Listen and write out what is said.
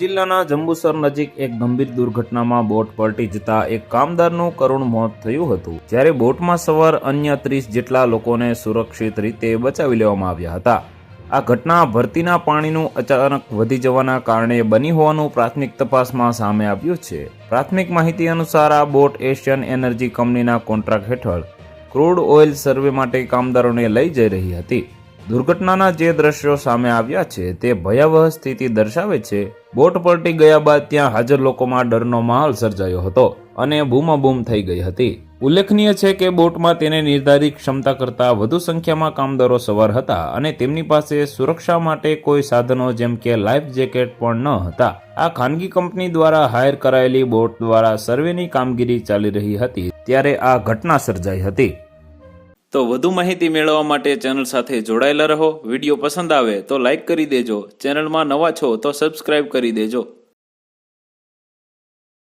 જિલ્લાના જંબુસર નજીક એક ગંભીર દુર્ઘટનામાં બોટ પલટી જતા એક કામદારનું કરુણ મોત થયું હતું, જ્યારે બોટમાં સવાર અન્ય 30 જેટલા લોકોને સુરક્ષિત રીતે બચાવી લેવામાં આવ્યા હતા। આ ઘટના ભરતીના પાણીનું અચાનક વધી જવાના કારણે બની હોવાનું પ્રાથમિક તપાસમાં સામે આવ્યું છે। પ્રાથમિક માહિતી અનુસાર આ બોટ એશિયન એનર્જી કંપનીના કોન્ટ્રાક્ટ હેઠળ ક્રૂડ ઓઇલ સર્વે માટે કામદારોને લઈ જઈ રહી હતી। દુર્ઘટનાના જે દ્રશ્યો સામે આવ્યા છે તે ભયાવહ સ્થિતિ દર્શાવે છે। બોટ પલટી ગયા બાદ ત્યાં હાજર લોકોમાં ડરનો માહોલ સર્જાયો હતો અને બૂમાબૂમ થઈ ગઈ હતી। ઉલ્લેખનીય છે કે બોટમાં તેને નિર્ધારિત ક્ષમતા કરતાં વધુ સંખ્યામાં કામદારો સવાર હતા અને તેમની પાસે સુરક્ષા માટે કોઈ સાધનો જેમ કે લાઈફ જેકેટ પણ ન હતા। આ ખાનગી કંપની દ્વારા હાયર કરાયેલી બોટ દ્વારા સર્વેની કામગીરી ચાલી રહી હતી ત્યારે આ ઘટના સર્જાઈ હતી। તો વધુ માહિતી મેળવવા માટે ચેનલ સાથે જોડાયેલા રહો। વિડીયો પસંદ આવે તો લાઈક કરી દેજો, ચેનલમાં નવા છો તો સબસ્ક્રાઇબ કરી દેજો।